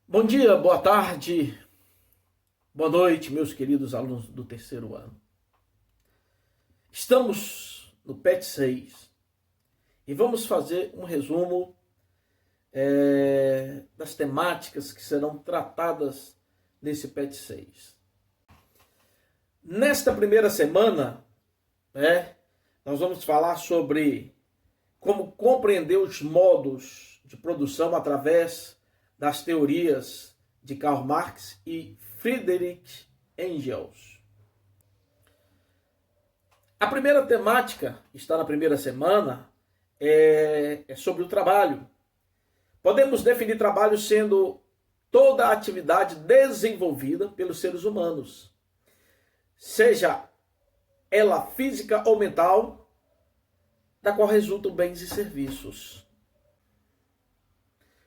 Bom dia, boa tarde, boa noite, meus queridos alunos do terceiro ano. Estamos no PET 6 e vamos fazer um resumo das temáticas que serão tratadas nesse PET 6. Nesta primeira semana, nós vamos falar sobre como compreender os modos de produção através das teorias de Karl Marx e Friedrich Engels. A primeira temática, que está na primeira semana, é sobre o trabalho. Podemos definir trabalho sendo toda a atividade desenvolvida pelos seres humanos, seja ela física ou mental, da qual resultam bens e serviços.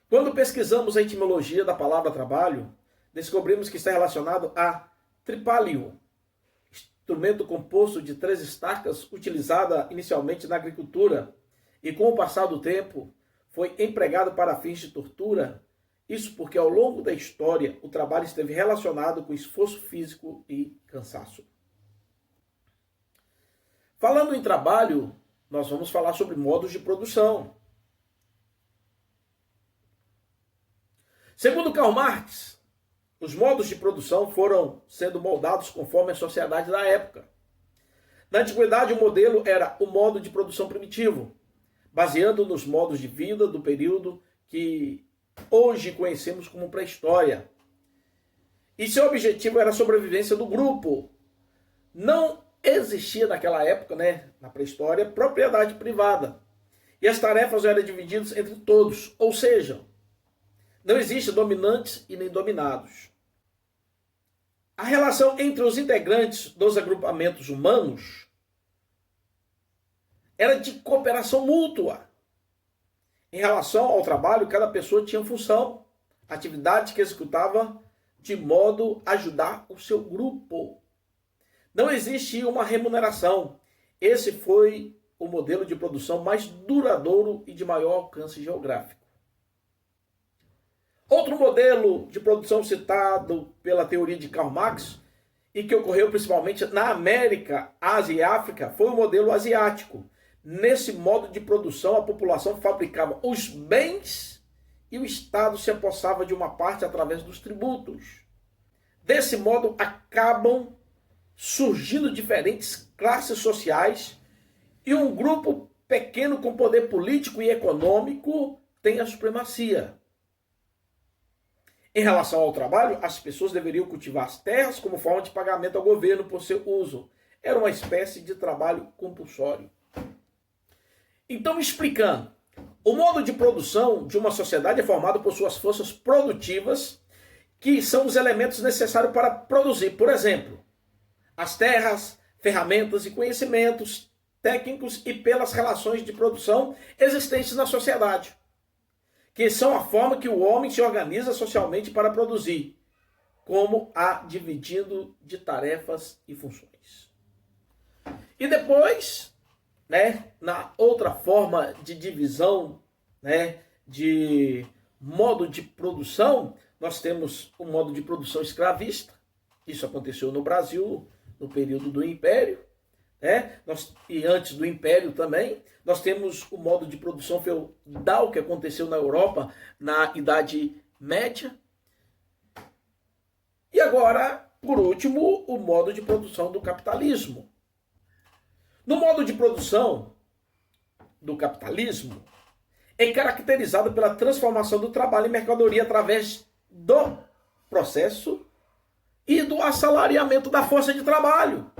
Quando pesquisamos a etimologia da palavra trabalho, descobrimos que está relacionado a tripalium, instrumento composto de 3 estacas utilizada inicialmente na agricultura e com o passar do tempo foi empregado para fins de tortura. Isso porque ao longo da história o trabalho esteve relacionado com esforço físico e cansaço. Falando em trabalho, nós vamos falar sobre modos de produção. Segundo Karl Marx, os modos de produção foram sendo moldados conforme a sociedade da época. Na antiguidade, o modelo era o modo de produção primitivo, baseando nos modos de vida do período que hoje conhecemos como pré-história. E seu objetivo era a sobrevivência do grupo. Não existia naquela época, na pré-história, propriedade privada. E as tarefas eram divididas entre todos, ou seja, não existe dominantes e nem dominados. A relação entre os integrantes dos agrupamentos humanos era de cooperação mútua. Em relação ao trabalho, cada pessoa tinha função, atividade que executava de modo a ajudar o seu grupo. Não existia uma remuneração. Esse foi o modelo de produção mais duradouro e de maior alcance geográfico. Outro modelo de produção citado pela teoria de Karl Marx e que ocorreu principalmente na América, Ásia e África foi o modelo asiático. Nesse modo de produção, a população fabricava os bens e o Estado se apossava de uma parte através dos tributos. Desse modo, acabam surgindo diferentes classes sociais e um grupo pequeno com poder político e econômico tem a supremacia. Em relação ao trabalho, as pessoas deveriam cultivar as terras como forma de pagamento ao governo por seu uso. Era uma espécie de trabalho compulsório. Então, explicando, o modo de produção de uma sociedade é formado por suas forças produtivas, que são os elementos necessários para produzir. Por exemplo, as terras, ferramentas e conhecimentos técnicos e pelas relações de produção existentes na sociedade, que são a forma que o homem se organiza socialmente para produzir, como a dividindo de tarefas e funções. E depois, na outra forma de divisão, de modo de produção, nós temos o modo de produção escravista. Isso aconteceu no Brasil no período do Império, e antes do Império também. Nós temos o modo de produção feudal que aconteceu na Europa na Idade Média. E agora, por último, o modo de produção do capitalismo. No modo de produção do capitalismo, é caracterizado pela transformação do trabalho em mercadoria através do processo e do assalariamento da força de trabalho.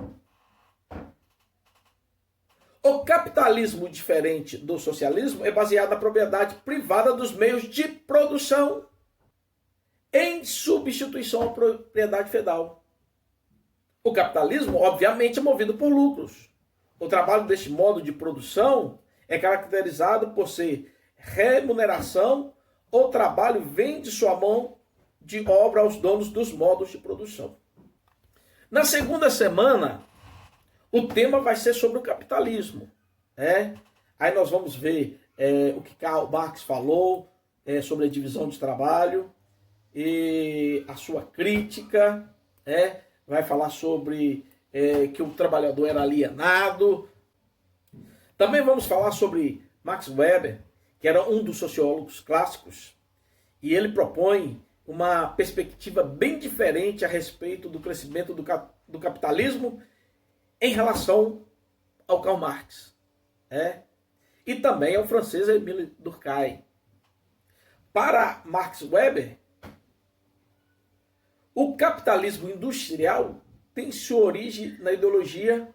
O capitalismo, diferente do socialismo, é baseado na propriedade privada dos meios de produção, em substituição à propriedade feudal. O capitalismo, obviamente, é movido por lucros. O trabalho deste modo de produção é caracterizado por ser remuneração. O trabalho vem de sua mão de obra aos donos dos modos de produção. Na segunda semana, o tema vai ser sobre o capitalismo. Aí nós vamos ver o que Karl Marx falou sobre a divisão de trabalho. e a sua crítica, vai falar sobre que o trabalhador era alienado. Também vamos falar sobre Max Weber, que era um dos sociólogos clássicos, e ele propõe uma perspectiva bem diferente a respeito do crescimento do capitalismo em relação ao Karl Marx. E também ao francês Émile Durkheim. Para Max Weber, o capitalismo industrial tem sua origem na ideologia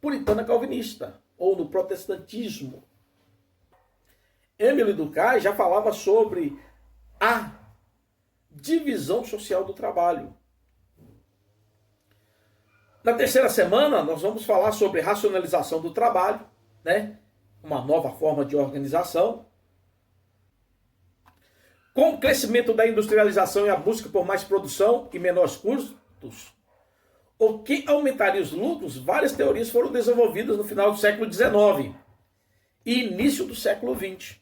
puritana calvinista, ou no protestantismo. Émile Durkheim já falava sobre a divisão social do trabalho. Na terceira semana, nós vamos falar sobre racionalização do trabalho, uma nova forma de organização. Com o crescimento da industrialização e a busca por mais produção e menores custos, o que aumentaria os lucros, várias teorias foram desenvolvidas no final do século XIX e início do século XX.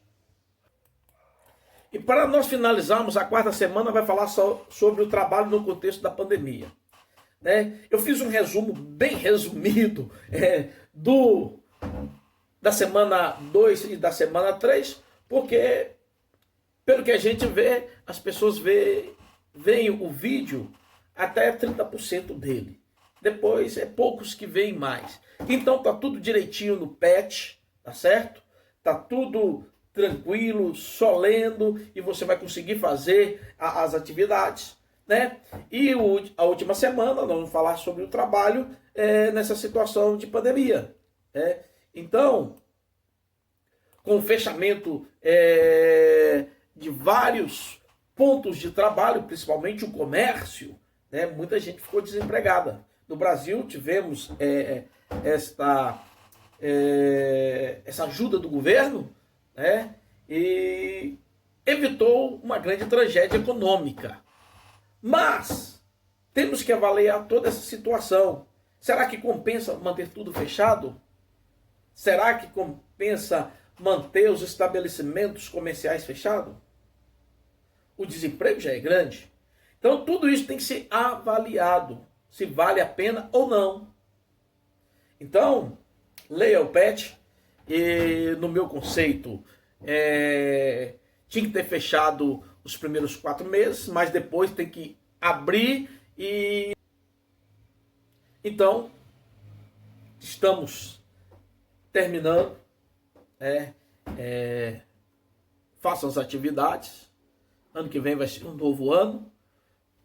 E para nós finalizarmos, a quarta semana vai falar sobre o trabalho no contexto da pandemia. Eu fiz um resumo bem resumido da semana 2 e da semana 3, porque, pelo que a gente vê, as pessoas veem o vídeo até 30% dele. Depois é poucos que veem mais. Então tá tudo direitinho no PET, tá certo? Tá tudo tranquilo, só lendo, e você vai conseguir fazer as atividades, E a última semana nós vamos falar sobre o trabalho nessa situação de pandemia. Então, com o fechamento de vários pontos de trabalho, principalmente o comércio, muita gente ficou desempregada. No Brasil tivemos essa ajuda do governo, e evitou uma grande tragédia econômica. Mas temos que avaliar toda essa situação. Será que compensa manter tudo fechado? Será que compensa manter os estabelecimentos comerciais fechados? O desemprego já é grande. Então tudo isso tem que ser avaliado, se vale a pena ou não. Então, leia o PET, e no meu conceito, tinha que ter fechado os primeiros 4 meses, mas depois tem que abrir e... Então, estamos terminando. Façam as atividades. Ano que vem vai ser um novo ano.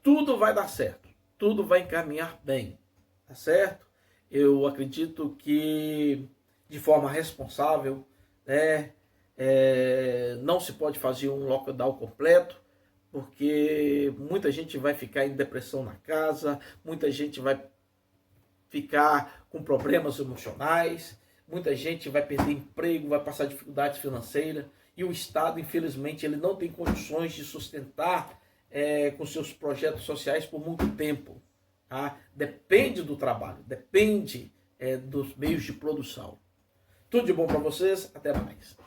Tudo vai dar certo. Tudo vai encaminhar bem. Tá certo? Eu acredito que, de forma responsável, não se pode fazer um lockdown completo, porque muita gente vai ficar em depressão na casa, muita gente vai ficar com problemas emocionais, muita gente vai perder emprego, vai passar dificuldade financeira, e o Estado, infelizmente, ele não tem condições de sustentar com seus projetos sociais por muito tempo. Tá? Depende do trabalho, depende dos meios de produção. Tudo de bom para vocês, até mais.